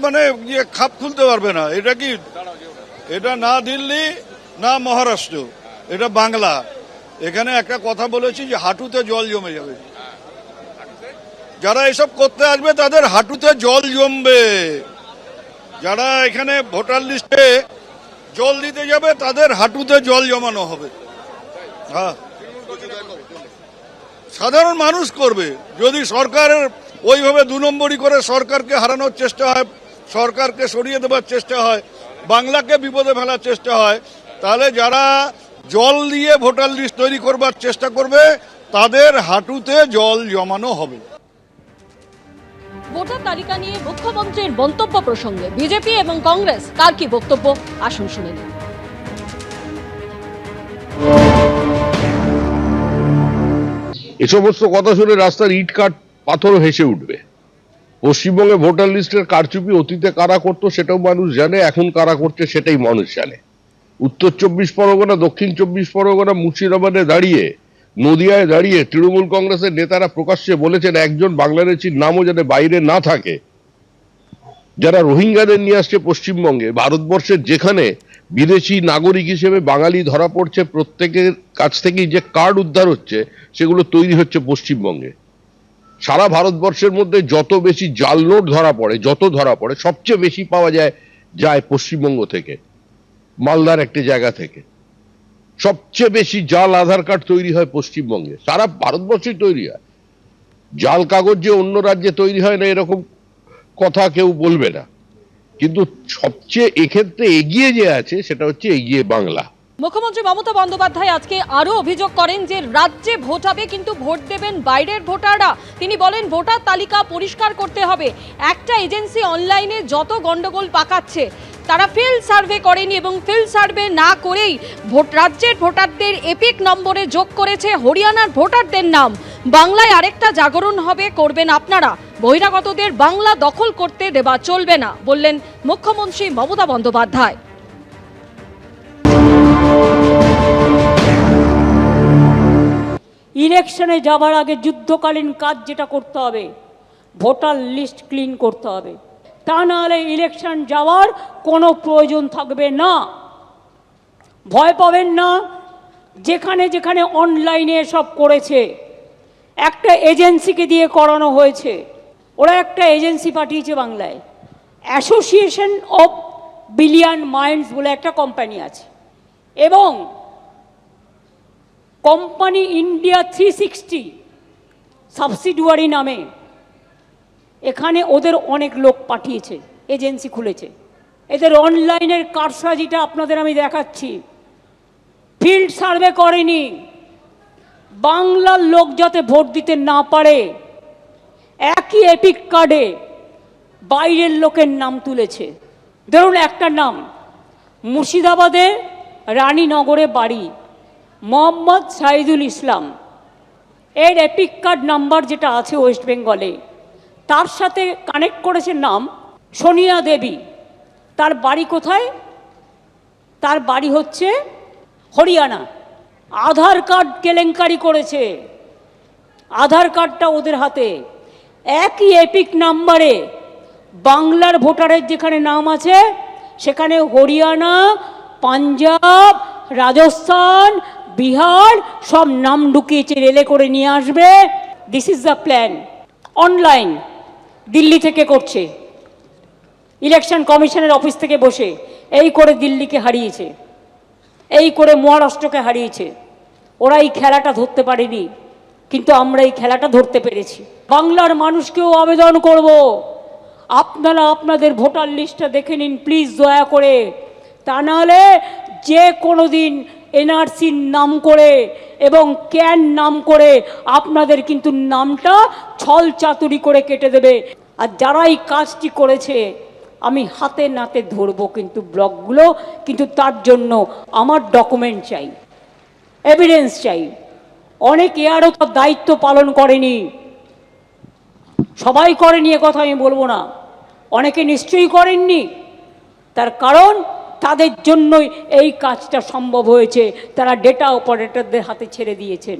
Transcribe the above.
মানে খাপ খুলতে পারবে না। এটা কি, এটা না দিল্লি না মহারাষ্ট্র, এটা বাংলা। এখানে একটা কথা বলেছি যে হাঁটুতে জল জমে যাবে। যারা এসব করতে আসবে তাদের হাঁটুতে জল জমবে। যারা এখানে ভোটার লিস্টে জল দিতে যাবে তাদের হাঁটুতে জল জমানো হবে। হ্যাঁ, সাধারণ মানুষ করবে। যদি সরকারের ওইভাবে 2 নম্বরই করে সরকারকে হারানোর চেষ্টা হয়, সরকারকে সরিয়ে দেওয়ার চেষ্টা হয়, বাংলাকে বিপদে ফেলার চেষ্টা হয়, তাহলে যারা জল দিয়ে ভোটার লিস্ট তৈরি করবার চেষ্টা করবে তাদের হাঁটুতে জল জমানো হবে। ভোটার তালিকা নিয়ে মুখ্যমন্ত্রীর মন্তব্য প্রসঙ্গে বিজেপি এবং কংগ্রেস কার কি বক্তব্য, আসুন শুনে নিন। এ সমস্ত কথা শুনে রাস্তার ইট কাঠ পাথর ভেসে উঠবে। পশ্চিমবঙ্গে ভোটার লিস্টের কারচুপি অতীতে কারা করতো সেটাও মানুষ জানে, এখন কারা করছে সেটাই মানুষ জানে। উত্তর 24 পরগনা, দক্ষিণ 24 পরগনা, মুর্শিদাবাদে দাঁড়িয়ে, নদিয়ায় দাঁড়িয়ে তৃণমূল কংগ্রেসের নেতারা প্রকাশ্যে বলেছেন একজন বাংলাদেশির নামও যাতে বাইরে না থাকে। যারা রোহিঙ্গাদের নিয়ে আসছে পশ্চিমবঙ্গে, ভারতবর্ষের যেখানে বিদেশি নাগরিক হিসেবে বাঙালি ধরা পড়ছে, প্রত্যেকের কাছ থেকেই যে কার্ড উদ্ধার হচ্ছে সেগুলো তৈরি হচ্ছে পশ্চিমবঙ্গে। সারা ভারতবর্ষের মধ্যে যত বেশি জাল নোট ধরা পড়ে সবচেয়ে বেশি পাওয়া যায় পশ্চিমবঙ্গ থেকে, মালদার একটি জায়গা থেকে। সবচেয়ে বেশি জাল আধার কার্ড তৈরি হয় পশ্চিমবঙ্গে, সারা ভারতবর্ষে তৈরি হয়। জাল কাগজ যে অন্য রাজ্যে তৈরি হয় না এরকম কথা কেউ বলবে না, কিন্তু সবচেয়ে এক্ষেত্রে এগিয়ে যে আছে সেটা হচ্ছে এগিয়ে বাংলা। মুখ্যমন্ত্রী মমতা বন্দ্যোপাধ্যায় আজকে আরো অভিযোগ করেন যে রাজ্যে ভোট হবে কিন্তু ভোট দেবেন বাইরের ভোটাররা। তিনি বলেন ভোটার তালিকা পরিষ্কার করতে হবে। একটা এজেন্সি অনলাইনে যত গন্ডগোল পাকাচ্ছে, তারা ফিল্ড সার্ভে করেনি এবং ফিল্ড সার্ভে না করেই রাজ্যের ভোটারদের এপিক নম্বরে যোগ করেছে হরিয়ানার ভোটারদের নাম। বাংলায় আরেকটা জাগরণ হবে, করবেন আপনারা। বহিরাগতদের বাংলা দখল করতে দেওয়া চলবে না, বললেন মুখ্যমন্ত্রী মমতা বন্দ্যোপাধ্যায়। ইলেকশনে যাবার আগে যুদ্ধকালীন কাজ যেটা করতে হবে, ভোটার লিস্ট ক্লিন করতে হবে। তা নাহলে ইলেকশন যাওয়ার কোনো প্রয়োজন থাকবে না। ভয় পাবেন না। যেখানে যেখানে অনলাইনে সব করেছে, একটা এজেন্সিকে দিয়ে করানো হয়েছে। ওরা একটা এজেন্সি পাঠিয়েছে বাংলায়, অ্যাসোসিয়েশন অফ বিলিয়ন মাইন্ডস বলে একটা কোম্পানি আছে, এবং কোম্পানি ইন্ডিয়া 360 সাবসিডিয়ারি নামে এখানে ওদের অনেক লোক পাঠিয়েছে, এজেন্সি খুলেছে। এদের অনলাইনের কারসাজিটা আপনাদের আমি দেখাচ্ছি। ফিল্ড সার্ভে করেনি, বাংলার লোক যাতে ভোট দিতে না পারে একই এপিক কার্ডে বাইরের লোকের নাম তুলেছে। ধরুন একটা নাম, মুর্শিদাবাদে রানীনগরে বাড়ি, মোহাম্মদ সাইদুল ইসলাম। এর এপিক কার্ড নাম্বার যেটা আছে ওয়েস্ট বেঙ্গলে, তার সাথে কানেক্ট করেছে নাম সোনিয়া দেবী। তার বাড়ি কোথায়? তার বাড়ি হচ্ছে হরিয়ানা। আধার কার্ড কেলেঙ্কারি করেছে, আধার কার্ডটা ওদের হাতে। একই এপিক নাম্বারে বাংলার ভোটারের যেখানে নাম আছে সেখানে হরিয়ানা, পাঞ্জাব, রাজস্থান, বিহার সব নাম ঢুকিয়েছে, রেলে করে নিয়ে আসবে। This is the plan. Online Delhi থেকে করছে, ইলেকশন কমিশনের অফিস থেকে বসে এই করে দিল্লিকে হারিয়েছে, এই করে মহারাষ্ট্রকে হারিয়েছে। ওরা এই খেলাটা ধরতে পারেনি, কিন্তু আমরা এই খেলাটা ধরতে পেরেছি। বাংলার মানুষকেও আবেদন করব, আপনারা আপনাদের ভোটার লিস্টটা দেখে নিন প্লিজ, দয়া করে। তা নাহলে যে কোনো দিন এনআরসির নাম করে এবং ক্যান নাম করে আপনাদের কিন্তু নামটা ছল চাতুরি করে কেটে দেবে। আর যারা এই কাজটি করেছে আমি হাতে নাতে ধরবো কিন্তু ব্লকগুলো, কিন্তু তার জন্য আমার ডকুমেন্ট চাই, এভিডেন্স চাই। অনেকে আরও তার দায়িত্ব পালন করেনি, সবাই করেনি এ কথা আমি বলবো না, অনেকে নিশ্চয়ই করেননি। তার কারণ তাদের জন্যই এই কাজটা সম্ভব হয়েছে, তারা ডেটা অপারেটরদের হাতে ছেড়ে দিয়েছেন।